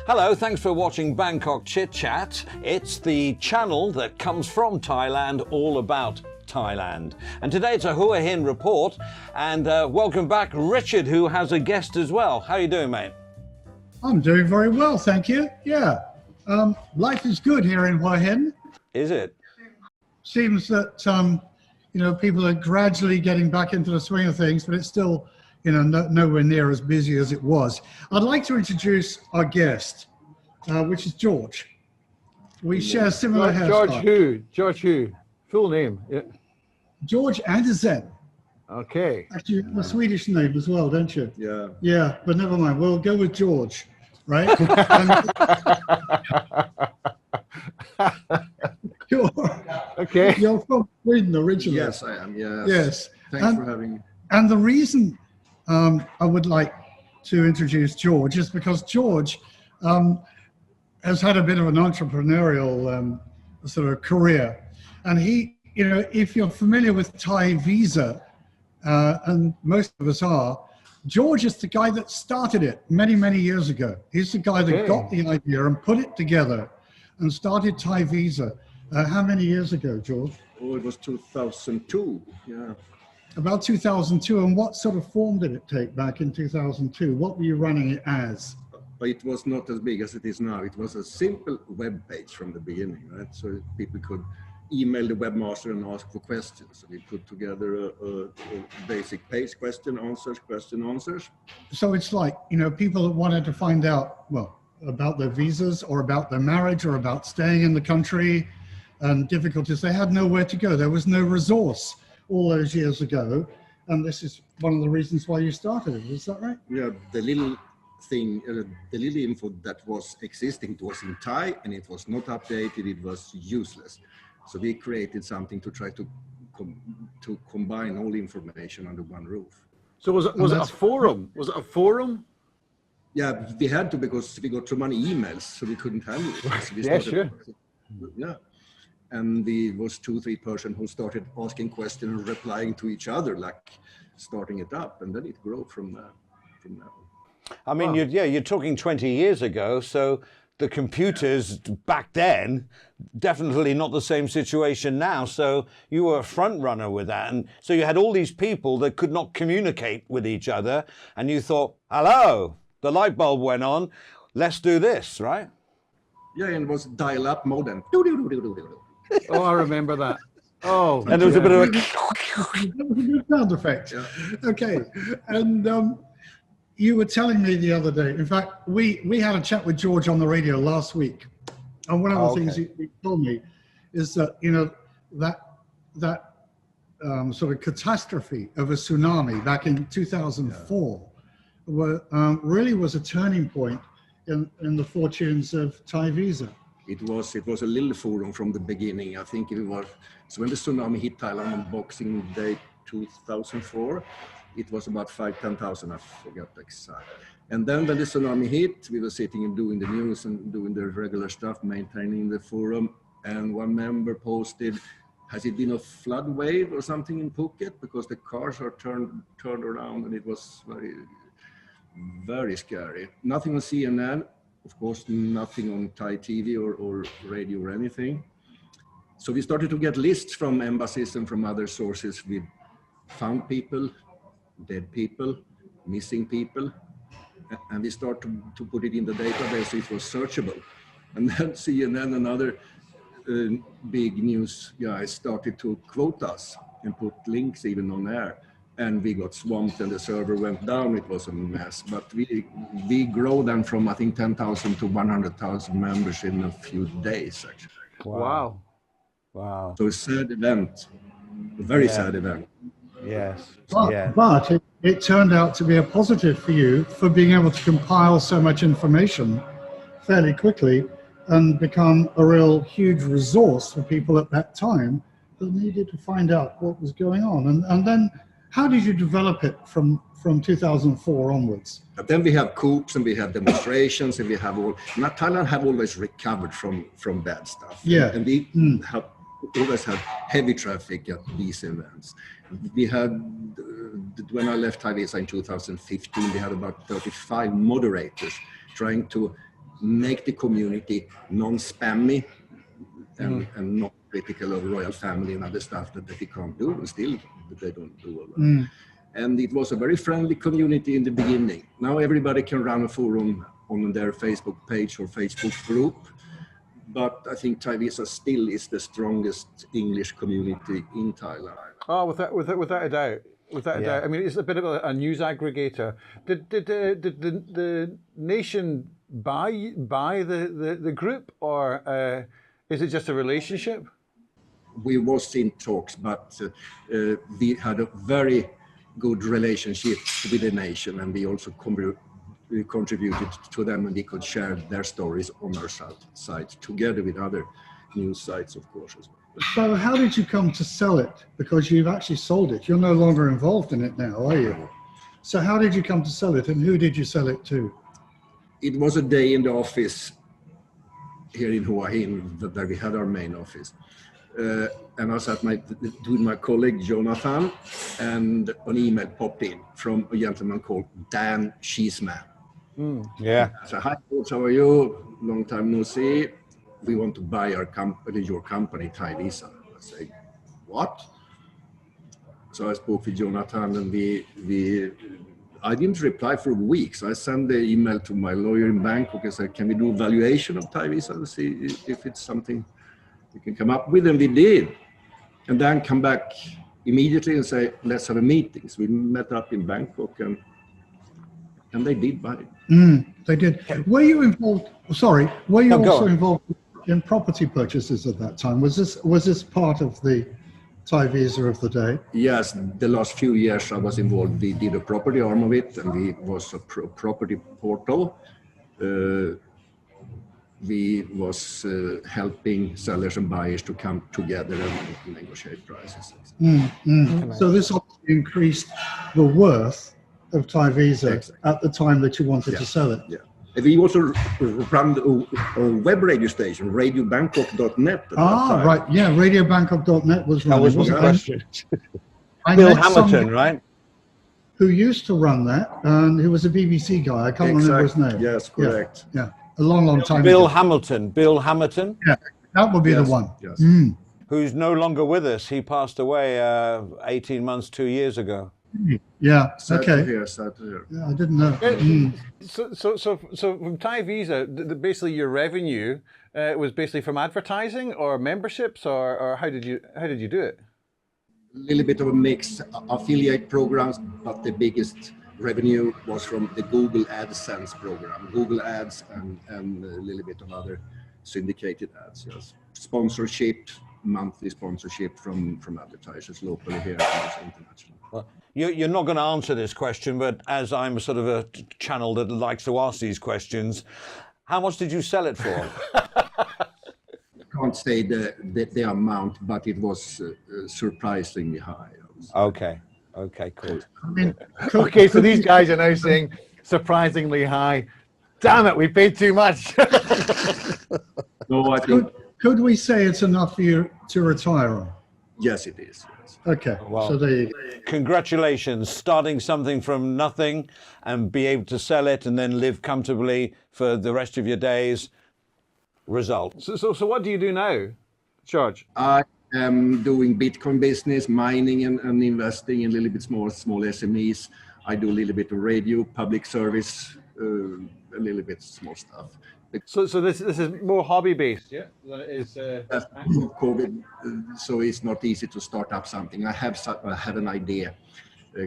Hello, thanks for watching Bangkok Chitchat. It's the channel that comes from Thailand, all about Thailand. And today it's a Hua Hin Report. And welcome back, Richard, who has a guest as well. How are you doing, mate? I'm doing very well, thank you. Yeah, life is good here in Hua Hin. Is it? Seems that, you know, people are gradually getting back into the swing of things, but it's still, you know, nowhere near as busy as it was. I'd like to introduce our guest, which is George. We share similar hairstyles. George who? Full name? Yeah. George Andersen. Okay. Actually, a Swedish name as well, don't you? Yeah. Yeah, but never mind. We'll go with George, right? Okay. You're from Sweden originally. Yes, I am. Yes. Yes. Thanks for having me. And the reason I would like to introduce George is because George has had a bit of an entrepreneurial sort of career. And he, you know, if you're familiar with Thai Visa, and most of us are, George is the guy that started it many, many years ago. He's the guy that got the idea and put it together and started Thai Visa. How many years ago, George? Oh, it was 2002. Yeah. About 2002. And what sort of form did it take back in 2002? What were you running it as? But it was not as big as it is now. It was a simple web page from the beginning, right? So people could email the webmaster and ask for questions. So we put together a basic page, question, answers. So it's like, you know, people that wanted to find out, well, about their visas or about their marriage or about staying in the country and difficulties, they had nowhere to go. There was no resource all those years ago. And this is one of the reasons why you started it. Is that right? Yeah, the little thing, the little info that was existing, it was in Thai and it was not updated, it was useless. So we created something to try to combine all the information under one roof. So was it a forum? Was it a forum? Yeah, we had to because we got too many emails, so we couldn't handle it. So we Yeah, sure. Yeah, and we was 2-3 persons who started asking questions and replying to each other, like starting it up, and then it grew from there. I mean, you're talking 20 years ago, so the computers back then, definitely not the same situation now. So you were a front runner with that. And so you had all these people that could not communicate with each other. And you thought, hello, the light bulb went on. Let's do this, right? Yeah, and it was dial-up modem. Oh, I remember that. Oh, and there was a bit of a... That was a good sound effect. Yeah. Okay. And you were telling me the other day, in fact, we had a chat with George on the radio last week. And one of the things he told me is that, you know, that sort of catastrophe of a tsunami back in 2004 really was a turning point in the fortunes of Thai Visa. It was a little forum from the beginning. I think it was, so when the tsunami hit Thailand on Boxing Day 2004, it was about 5,000-10,000, I forgot the exact. And then when the tsunami hit, we were sitting and doing the news and doing the regular stuff, maintaining the forum. And one member posted, has it been a flood wave or something in Phuket? Because the cars are turned around, and it was very, very scary. Nothing on CNN, of course, nothing on Thai TV or radio or anything. So we started to get lists from embassies and from other sources with found people, dead people, missing people, and we started to put it in the database so it was searchable. And then CNN and other big news guys started to quote us and put links even on air, and we got swamped and the server went down. It was a mess, but we grow them from I think 10,000 to 100,000 members in a few days actually. wow. So a sad event, a very sad event. Yes. But it turned out to be a positive for you for being able to compile so much information fairly quickly and become a real huge resource for people at that time that needed to find out what was going on. And then how did you develop it from 2004 onwards? But then we have coups and we have demonstrations and we have all, now Thailand have always recovered from bad stuff. Yeah. And we have always had heavy traffic at these events. We had, when I left Thai Visa in 2015, we had about 35 moderators trying to make the community non-spammy and not critical of royal family and other stuff that they can't do, and still they don't do all that. And it was a very friendly community in the beginning. Now everybody can run a forum on their Facebook page or Facebook group, but I think Thai Visa still is the strongest English community in Thailand. Oh, without a doubt. Without a doubt. I mean, it's a bit of a news aggregator. Did the nation buy the group, or is it just a relationship? We was in talks, but we had a very good relationship with the nation, and we also contributed to them, and we could share their stories on our site together with other news sites, of course, as well. So how did you come to sell it? Because you've actually sold it. You're no longer involved in it now, are you? So how did you come to sell it, and who did you sell it to? It was a day in the office here in Hua Hin, where we had our main office. And I was with my colleague Jonathan, and an email popped in from a gentleman called Dan Cheeseman. Yeah. So, hi, George, how are you? Long time no see. We want to buy your company, Thai Visa. I say, what? So I spoke with Jonathan, and I didn't reply for weeks. I sent the email to my lawyer in Bangkok and said, can we do valuation of Thai Visa to see if it's something we can come up with? And we did. And then come back immediately and say, let's have a meeting. So we met up in Bangkok, and they did buy it. They did. Were you involved? Sorry, were you No, also involved in property purchases at that time? Was this part of the Thai Visa of the day? Yes, the last few years I was involved. We did a property arm of it, and we was a property portal. We was helping sellers and buyers to come together and negotiate prices. So this obviously increased the worth of Thai Visa at the time that you wanted to sell it. Yeah. And we also run a web radio station, radiobangkok.net. Right. Yeah, radiobangkok.net was running. That was one question. I Bill met Hamilton, someone right? who used to run that, and who was a BBC guy. I can't remember his name. Yes, correct. Yeah. A long time Bill ago. Hamilton. Bill Hamilton. Yeah, that would be the one. Yes. Who's no longer with us. He passed away 18 months, 2 years ago. Yeah. Sad Okay. to hear, sad to hear. Yeah, I didn't know. So from Thai Visa, basically your revenue was basically from advertising or memberships, or how did you do it? A little bit of a mix, affiliate programs, but the biggest revenue was from the Google AdSense program, Google Ads, and a little bit of other syndicated ads. Yes, sponsorship, monthly sponsorship from advertisers locally here and also internationally. Well, you're not going to answer this question, but as I'm sort of a channel that likes to ask these questions, how much did you sell it for? Can't say the amount, but it was surprisingly high. Okay, cool. I mean, Okay, so these guys are now saying surprisingly high. Damn it, we paid too much. No, I think could we say it's enough for you to retire on? yes, it is. Yes. Okay, Well, so there you go. Congratulations, starting something from nothing and be able to sell it and then live comfortably for the rest of your days. Results. So what do you do now, George? I am doing Bitcoin business, mining and investing in a little bit small SMEs. I do a little bit of radio, public service, a little bit small stuff. So this is more hobby based, yeah? Than it is. After COVID, so it's not easy to start up something. I have an idea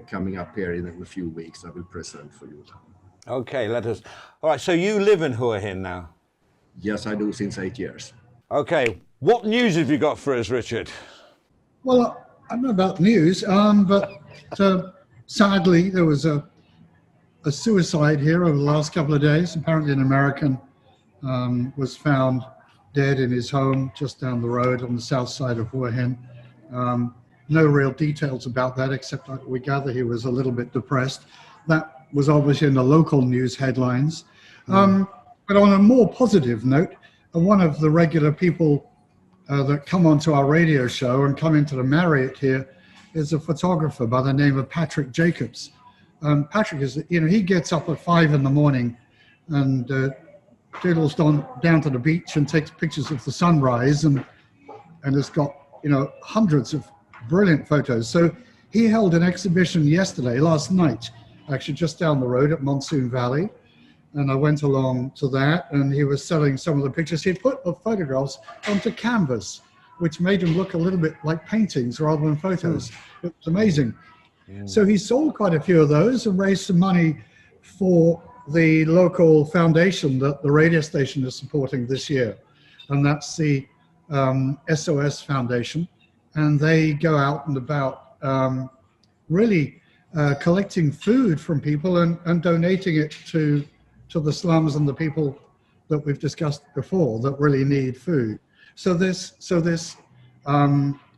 coming up here in a few weeks. I will present for you. Okay, let us. All right, so you live in Hua Hin now? Yes, I do since 8 years. Okay, what news have you got for us, Richard? Well, I don't know about news, but sadly there was a suicide here over the last couple of days. Apparently an American was found dead in his home just down the road on the south side of Hua Hin. No real details about that, except we gather he was a little bit depressed. That was obviously in the local news headlines. But on a more positive note, one of the regular people that come onto our radio show and come into the Marriott here is a photographer by the name of Patrick Jacobs. Patrick is, he gets up at 5 in the morning and doodles down to the beach and takes pictures of the sunrise, and it's got, you know, hundreds of brilliant photos. So he held an exhibition last night, actually just down the road at Monsoon Valley. And I went along to that, and he was selling some of the pictures. He put the photographs onto canvas, which made them look a little bit like paintings rather than photos. It was amazing. So he sold quite a few of those and raised some money for the local foundation that the radio station is supporting this year. And that's the SOS Foundation. And they go out and about really collecting food from people and donating it to the slums and the people that we've discussed before that really need food. So this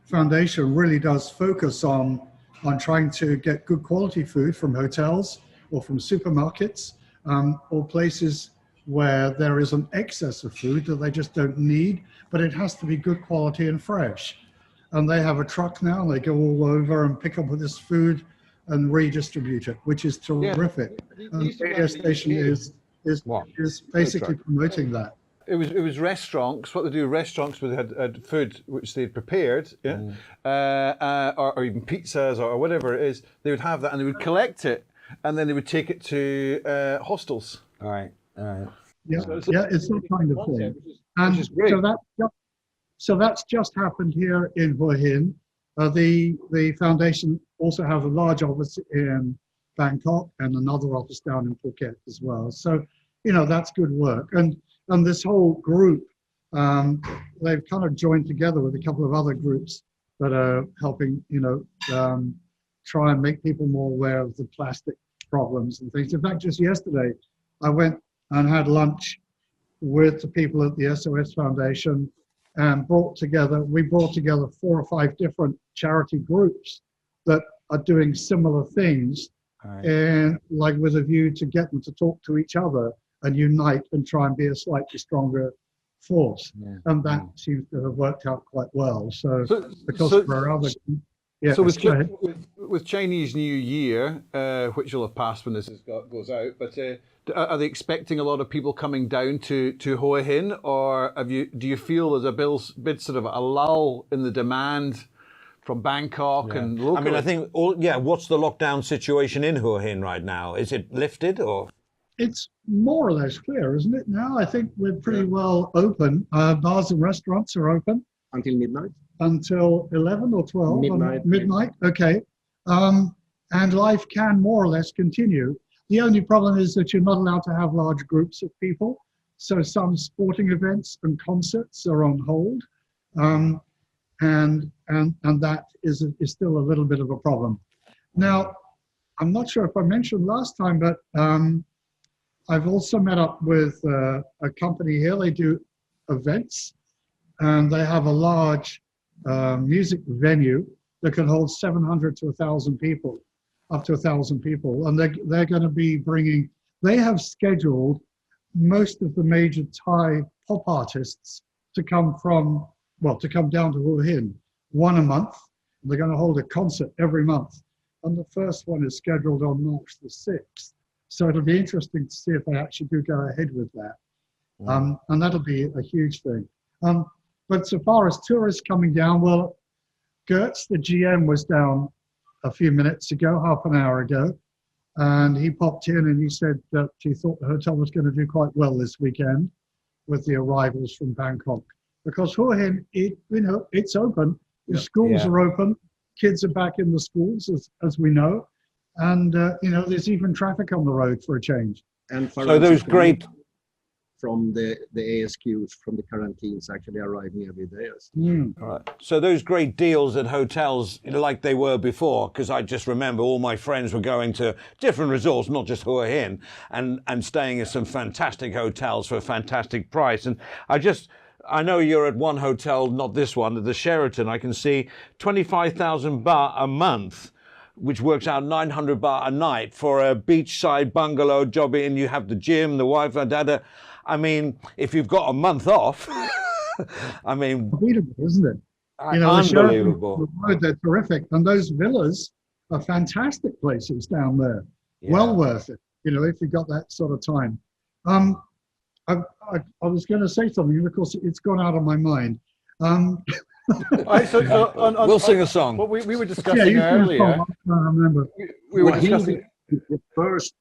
foundation really does focus on trying to get good quality food from hotels or from supermarkets, or places where there is an excess of food that they just don't need, but it has to be good quality and fresh. And they have a truck now, they go all over and pick up this food and redistribute it, which is terrific. And the radio station is basically promoting that. It was restaurants. What they do, restaurants where they had food which they'd prepared, or even pizzas or whatever it is. They would have that, and they would collect it, and then they would take it to hostels. All right. Yeah, it's that kind of thing. Which is great. So that's just happened here in Hua Hin. The foundation also has a large office in Bangkok and another office down in Phuket as well. So, you know, that's good work. And this whole group, they've kind of joined together with a couple of other groups that are helping, you know, try and make people more aware of the plastic problems and things. In fact, just yesterday, I went and had lunch with the people at the SOS Foundation and we brought together 4 or 5 different charity groups that are doing similar things, and like with a view to get them to talk to each other and unite and try and be a slightly stronger force. And that seems to have worked out quite well. So for other... Yeah, so with Chinese New Year, which will have passed when this goes out, but are they expecting a lot of people coming down to Hua Hin, or do you feel there's a bit sort of a lull in the demand from Bangkok and local? I mean, I think what's the lockdown situation in Hua Hin right now? Is it lifted or? It's more or less clear, isn't it? Now I think we're pretty well open. Bars and restaurants are open Until midnight. Until 11 or 12? Midnight. Okay. And life can more or less continue. The only problem is that you're not allowed to have large groups of people. So some sporting events and concerts are on hold. And that is still a little bit of a problem. Now, I'm not sure if I mentioned last time, but I've also met up with a company here. They do events, and they have a large music venue that can hold 700 to 1,000 people, up to 1,000 people. And they're going to be bringing, they have scheduled most of the major Thai pop artists to come down to Hua Hin, one a month. They're going to hold a concert every month. And the first one is scheduled on March the 6th. So it'll be interesting to see if they actually do go ahead with that. And that'll be a huge thing. But so far as tourists coming down, well, Gertz, the GM, was down a few minutes ago, half an hour ago. And he popped in and he said that he thought the hotel was going to do quite well this weekend with the arrivals from Bangkok. Because Hua Hin, it's open. The schools are open. Kids are back in the schools, as we know. And, there's even traffic on the road for a change. And so those great... From the ASQs, from the quarantines, actually arriving every day. Right. So those great deals at hotels, like they were before, because I just remember all my friends were going to different resorts, not just Hua Hin, and staying at some fantastic hotels for a fantastic price. And I know you're at one hotel, not this one, at the Sheraton. I can see 25,000 baht a month, which works out 900 baht a night for a beachside bungalow job in. You have the gym, the Wi-Fi, data. I mean, if you've got a month off, I mean... Unbelievable, isn't it? Unbelievable. They're terrific. And those villas are fantastic places down there. Yeah. Well worth it, if you've got that sort of time. I, I was going to say something, and of course it's gone out of my mind. Um, We'll sing a song. What we were yeah, discussing you can earlier, I remember. we were Hua Hin discussing. is the first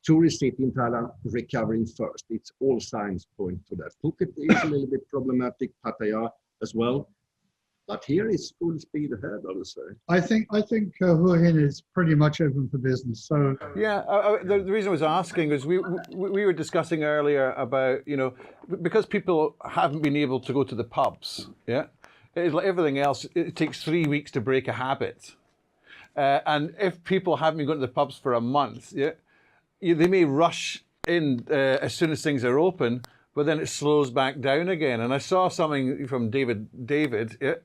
tourist city in Thailand recovering first. It's all signs point to that. Phuket is a little bit problematic, Pattaya as well. But here is full speed ahead, I would say. I think Hua Hin is pretty much open for business. So Yeah, the reason I was asking is we were discussing earlier about, you know, because people haven't been able to go to the pubs, yeah? It's like everything else, it takes 3 weeks to break a habit. And if people haven't been going to the pubs for a month, yeah, they may rush in as soon as things are open, but then it slows back down again. And I saw something from David, yeah?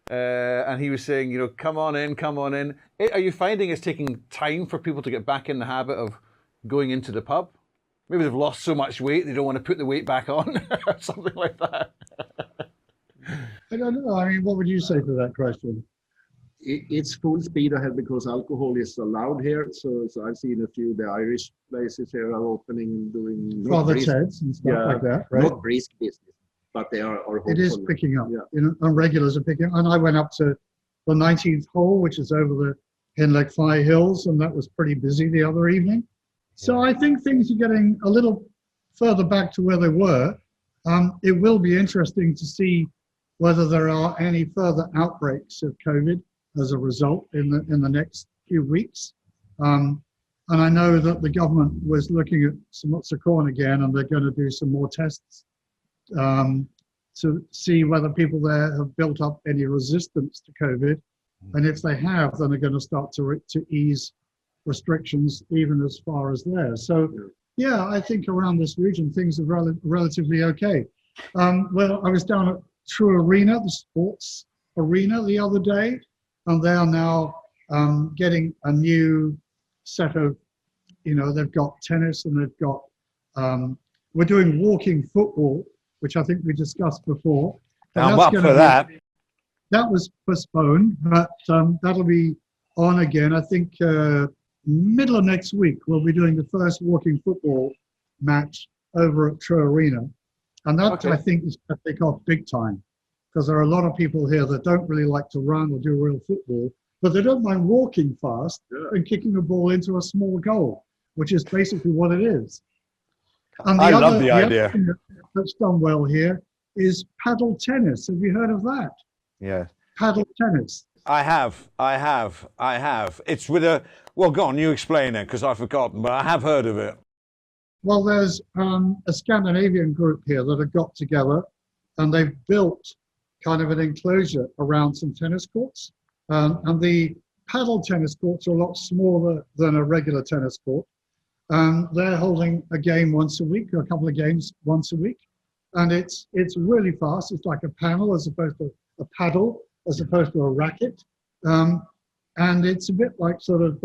And he was saying, you know, come on in, come on in. Are you finding it's taking time for people to get back in the habit of going into the pub? Maybe they've lost so much weight, they don't want to put the weight back on, or something like that. I don't know. I mean, what would you say to that question? It's full speed ahead because alcohol is allowed here. So I've seen a few, the Irish places here are opening and doing Father Ted's and stuff like that, right? Not brisk business, but they are hopeful. It is picking up. Yeah. You know, and regulars are picking up. And I went up to the 19th hole, which is over the Henlek Phi Hills, and that was pretty busy the other evening. So I think things are getting a little further back to where they were. It will be interesting to see whether there are any further outbreaks of COVID as a result in the next few weeks. And I know that the government was looking at Samut again, and they're going to do some more tests to see whether people there have built up any resistance to COVID. And if they have, then they're going to start to ease restrictions even as far as there. So yeah, I think around this region, things are relatively okay. Well, I was down at True Arena, the sports arena, the other day, and they are now getting a new set of, you know, they've got tennis and they've got, we're doing walking football, which I think we discussed before. I'm up for that. That was postponed, but that'll be on again. I think middle of next week, we'll be doing the first walking football match over at True Arena. And that, I think, is going to take off big time, because there are a lot of people here that don't really like to run or do real football, but they don't mind walking fast and kicking a ball into a small goal, which is basically what it is. And I love the idea. Other thing that's done well here is paddle tennis. Have you heard of that? Yeah. Paddle tennis. I have. It's with a, well, go on, you explain it, because I've forgotten, but I have heard of it. Well, there's a Scandinavian group here that have got together, and they've built kind of an enclosure around some tennis courts. And the paddle tennis courts are a lot smaller than a regular tennis court. They're holding a game once a week, or a couple of games once a week. And it's really fast. It's like a panel as opposed to a paddle, as opposed to a racket. And it's a bit like sort of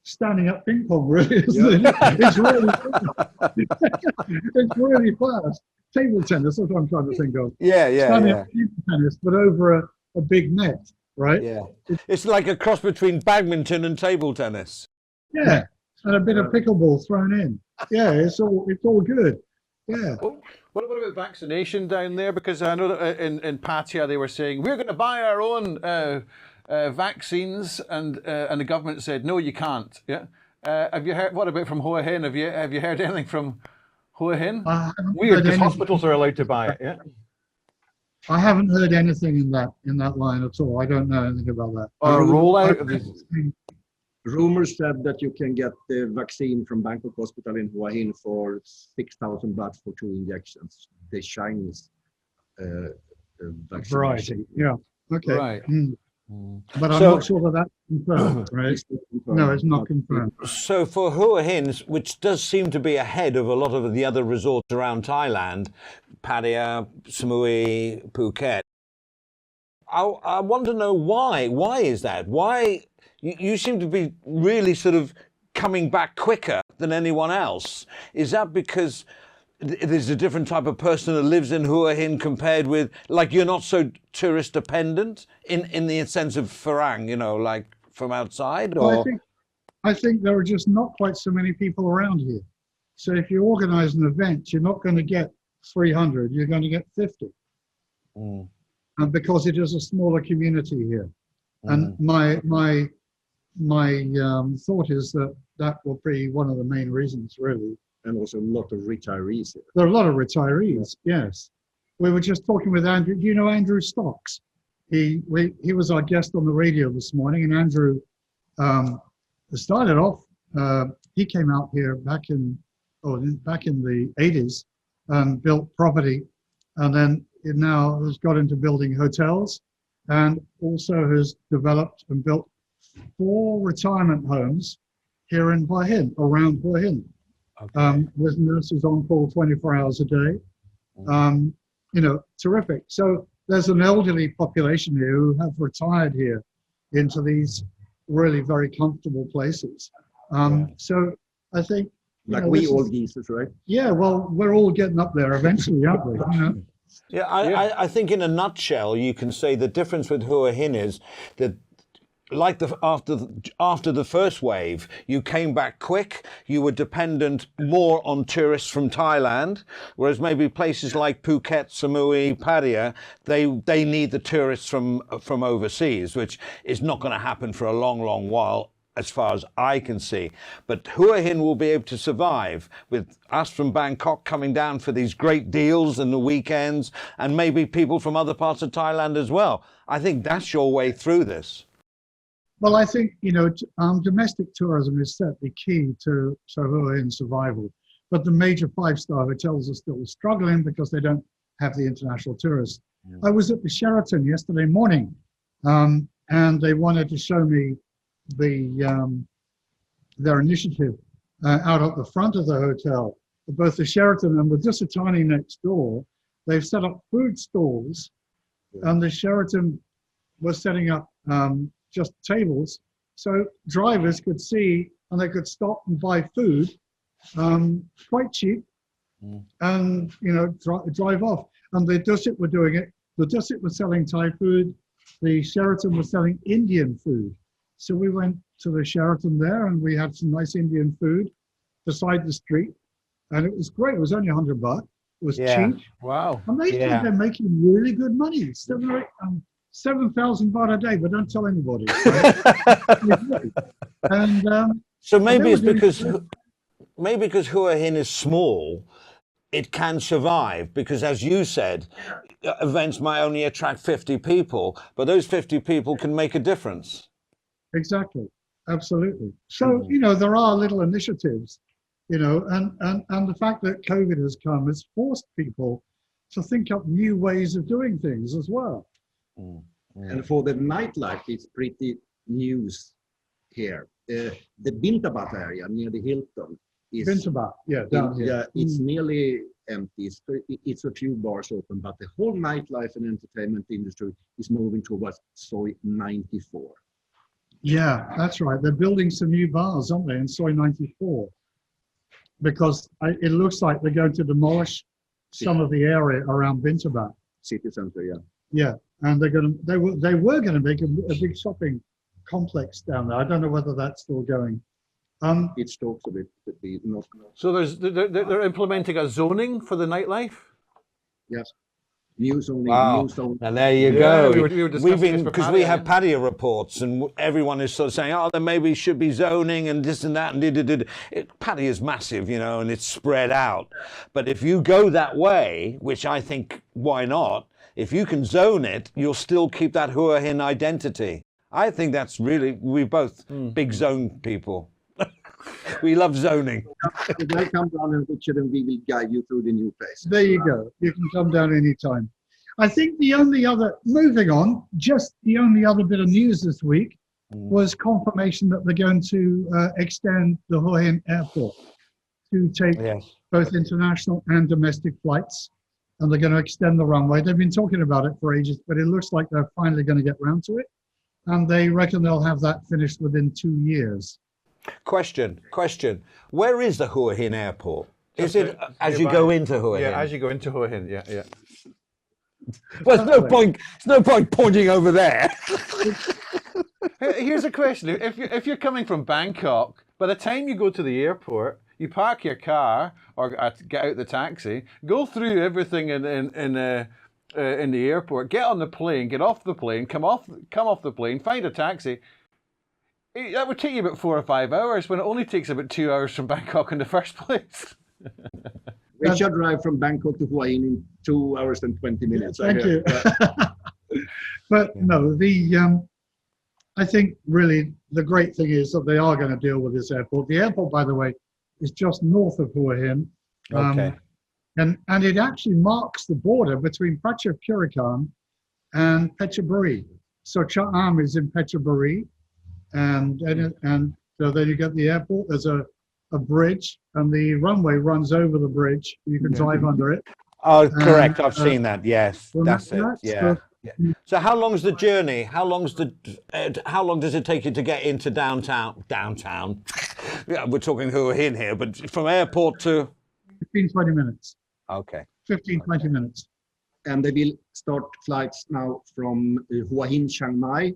standing up ping pong, really, isn't it? It's really it's really fast. Table tennis, that's what I'm trying to think of. Standing up table tennis, but over a big net, right? Yeah. It's like a cross between badminton and table tennis. Yeah, and a bit of pickleball thrown in. Yeah, it's all good. Yeah. What about vaccination down there? Because I know that in Pattaya they were saying, we're going to buy our own vaccines, and the government said, no, you can't. Yeah. Have you heard, what about from Hua Hin? Have you heard anything from Hua Hin? Weird, because hospitals are allowed to buy it, yeah? I haven't heard anything in that line at all. I don't know anything about that. Or a rollout of this. Rumors said that you can get the vaccine from Bangkok Hospital in Hua Hin for 6,000 baht for 2 injections. The Chinese vaccination. Variety. Yeah. Okay. Right. But I'm not sure that that's confirmed, right? No, it's not confirmed. So for Hua Hin, which does seem to be ahead of a lot of the other resorts around Thailand, Pattaya, Samui, Phuket, I want to know why. Why is that? Why you seem to be really sort of coming back quicker than anyone else? Is that because there's a different type of person that lives in Hua Hin compared with, like, you're not so tourist dependent in the sense of Farang, you know, like from outside? Or I think there are just not quite so many people around here. So if you organize an event, you're not going to get 300, you're going to get 50. And because it is a smaller community here. And my thought is that that will be one of the main reasons, really. And also a lot of retirees here. There are a lot of retirees, yes. We were just talking with Andrew. Do you know Andrew Stocks? He was our guest on the radio this morning, and Andrew started off. He came out here back in the 80s and built property, and then it now has got into building hotels, and also has developed and built 4 retirement homes here in Hua Hin, around Hua Hin. Okay. With nurses on call 24 hours a day. You know, terrific. So there's an elderly population here who have retired here into these really very comfortable places. So I think, like we old geezers, right? Yeah, well, we're all getting up there eventually, aren't we? You know? Yeah, I think in a nutshell, you can say the difference with Hua Hin is that, like after the first wave, you came back quick. You were dependent more on tourists from Thailand, whereas maybe places like Phuket, Samui, Pattaya, they need the tourists from overseas, which is not going to happen for a long while, as far as I can see. But Hua Hin will be able to survive with us from Bangkok coming down for these great deals in the weekends, and maybe people from other parts of Thailand as well. I think that's your way through this. Well, I think, you know, domestic tourism is certainly key to Hua Hin's survival. But the major 5-star hotels are still struggling because they don't have the international tourists. I was at the Sheraton yesterday morning, and they wanted to show me their initiative out at the front of the hotel. Both the Sheraton and the Disatani next door, they've set up food stalls, and the Sheraton was setting up just tables, so drivers could see and they could stop and buy food quite cheap, and you know, drive off. And the Dusit were doing it. The Dusit was selling Thai food. The Sheraton was selling Indian food. So we went to the Sheraton there, and we had some nice Indian food beside the street, and it was great. It was only $100 bucks. It was cheap. Wow. And they think they're making really good money. 7,000 baht a day, but don't tell anybody. Right? And so maybe it's because Hua Hin is small, it can survive, because as you said, events might only attract 50 people, but those 50 people can make a difference. Exactly, absolutely. So, you know, there are little initiatives, you know, and the fact that COVID has come has forced people to think up new ways of doing things as well. And for the nightlife, it's pretty news here. The Bintabat area near the Hilton is Bintabat, down here. It's nearly empty. It's a few bars open, but the whole nightlife and entertainment industry is moving towards Soi 94. Yeah, that's right. They're building some new bars, aren't they, in Soi 94? Because it looks like they're going to demolish some of the area around Bintabat. City center, yeah. Yeah, and they were going to make a big shopping complex down there. I don't know whether that's still going. It talks a bit. So they're implementing a zoning for the nightlife? Yes. New zoning. Wow. New zoning. And there you go. We were discussing Because we have Pattaya reports, and everyone is sort of saying, oh, there maybe should be zoning and this and that. And Pattaya is massive, you know, and it's spread out. But if you go that way, which I think, why not? If you can zone it, you'll still keep that Hua Hin identity. I think that's really, we're both big zone people. We love zoning. If I come down and picture them, we will guide you through the new place. There you go. You can come down anytime. I think the only other, moving on, just the only other bit of news this week was confirmation that they're going to extend the Hua Hin Airport to take both international and domestic flights. And they're going to extend the runway. They've been talking about it for ages, but it looks like they're finally going to get round to it. And they reckon they'll have that finished within 2 years. Question. Where is the Hua Hin Airport? Is it as you go into Hua Hin? Yeah, as you go into Hua Hin, yeah. Well, there's no point pointing over there. Here's a question. If you're coming from Bangkok, by the time you go to the airport, You park your car or get out the taxi, go through everything in the airport, get on the plane, get off the plane, come off the plane, find a taxi. That would take you about 4 or 5 hours when it only takes about 2 hours from Bangkok in the first place. Richard drive from Bangkok to Hua Hin in 2 hours and 20 minutes. Thank you. But no, I think really the great thing is that they are going to deal with this airport. The airport, by the way, is just north of Hua Hin. Okay. And it actually marks the border between Prachapurikan and Phetchaburi. So Cha'am is in Phetchaburi, and so then you get the airport. There's a bridge, and the runway runs over the bridge. You can drive under it. Oh, correct. I've seen that. Yes, well, that's it. Yeah. So how long's the journey? How long does it take you to get into downtown? Yeah, we're talking Hua Hin here, but from airport to 15-20 minutes. Okay. 15-20 minutes. And they will start flights now from Hua Hin, Chiang Mai,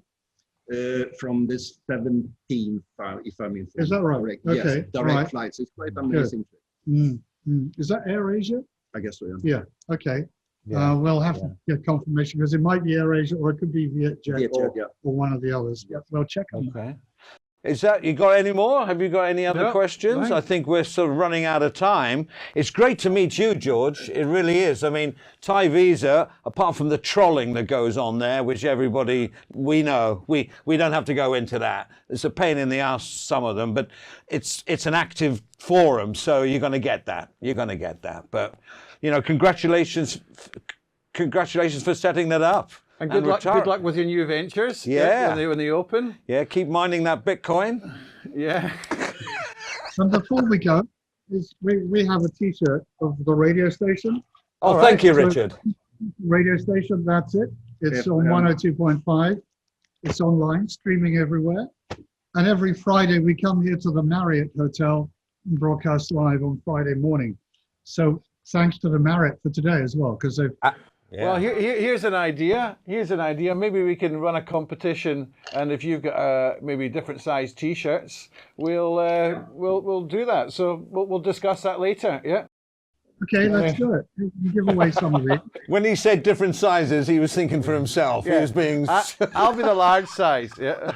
from the 17th, if I'm informed. Is that right? Correct. Okay. Yes, direct flights. It's quite amazing. Is that AirAsia? I guess so, Yeah. Okay. Yeah. We'll have to get confirmation because it might be AirAsia or it could be Vietjet or one of the others. Yeah. We'll check on that. Okay. Is that, you got any more? Have you got any other questions? I think we're sort of running out of time. It's great to meet you, George. It really is. I mean, Thai Visa, apart from the trolling that goes on there, which everybody, we know, we don't have to go into that. It's a pain in the ass, some of them, but it's an active forum, so you're going to get that. You're going to get that. But, you know, congratulations for setting that up. And good luck with your new ventures. Yeah. When they open. Yeah, keep mining that Bitcoin. Yeah. And before we go, we have a T-shirt of the radio station. Oh, thank you, Richard. Radio station, that's it. It's on 102.5. It's online, streaming everywhere. And every Friday we come here to the Marriott Hotel and broadcast live on Friday morning. So thanks to the Marriott for today as well, because they've... Yeah. Well, here's an idea. Maybe we can run a competition, and if you've got maybe different size T-shirts, we'll do that. So we'll discuss that later. Yeah. Okay, let's do it. You give away some of it. When he said different sizes, he was thinking for himself. Yeah. He was being... I'll be the large size. Yeah.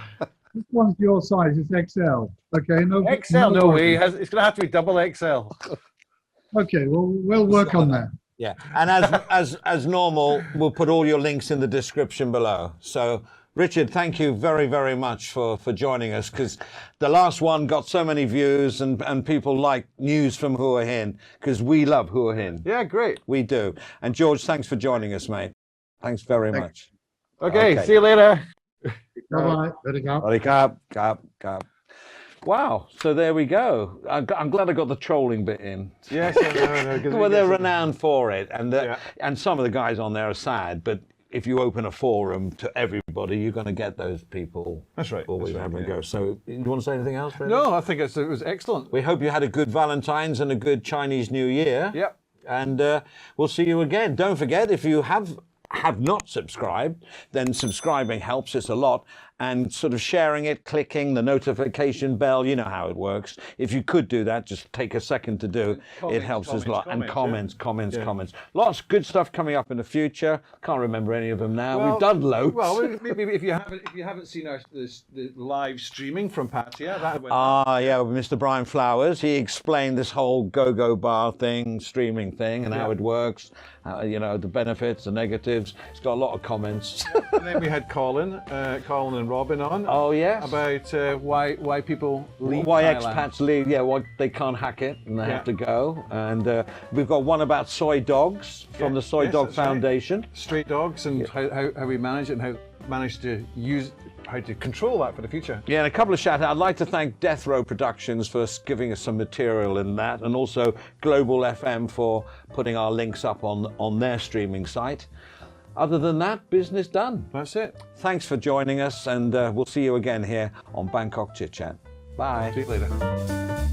This one's your size. It's XL. Okay. No. XL, no way. It's going to have to be double XL. Okay. Well, we'll work on that. Yeah, and as normal, we'll put all your links in the description below. So, Richard, thank you very, very much for joining us, because the last one got so many views and people like news from Hua Hin, because we love Hua Hin. Yeah, great. We do. And George, thanks for joining us, mate. Thanks very much. Okay, see you later. Bye-bye. Kap. Wow, so there we go. I'm glad I got the trolling bit in. Yes, no. Well, they're renowned for it, and some of the guys on there are sad, but if you open a forum to everybody, you're going to get those people. That's right. Always have a go. So, you want to say anything else, Brendan? No, I think it was excellent. We hope you had a good Valentine's and a good Chinese New Year. Yep. And we'll see you again. Don't forget, if you have not subscribed, then subscribing helps us a lot, and sort of sharing it, clicking the notification bell, you know how it works. If you could do that, just take a second to do. It helps us a lot. And comments. Lots of good stuff coming up in the future. Can't remember any of them now. We've done loads. Well, maybe if you haven't seen the live streaming from Pattaya, that went yeah, with Mr. Brian Flowers, he explained this whole go-go bar thing, streaming thing, and how it works. You know, the benefits, the negatives. It's got a lot of comments. And then we had Colin and Robin on. Oh yes. About why people leave why Thailand. expats leave. Yeah, why they can't hack it and they have to go. And we've got one about soy dogs from the Soy Dog Foundation. Right. Stray dogs and how we manage it and how to control that for the future. Yeah, and a couple of shout outs. I'd like to thank Death Row Productions for giving us some material in that, and also Global FM for putting our links up on their streaming site. Other than that, business done. That's it. Thanks for joining us, and we'll see you again here on Bangkok Chitchat. Bye. See you later.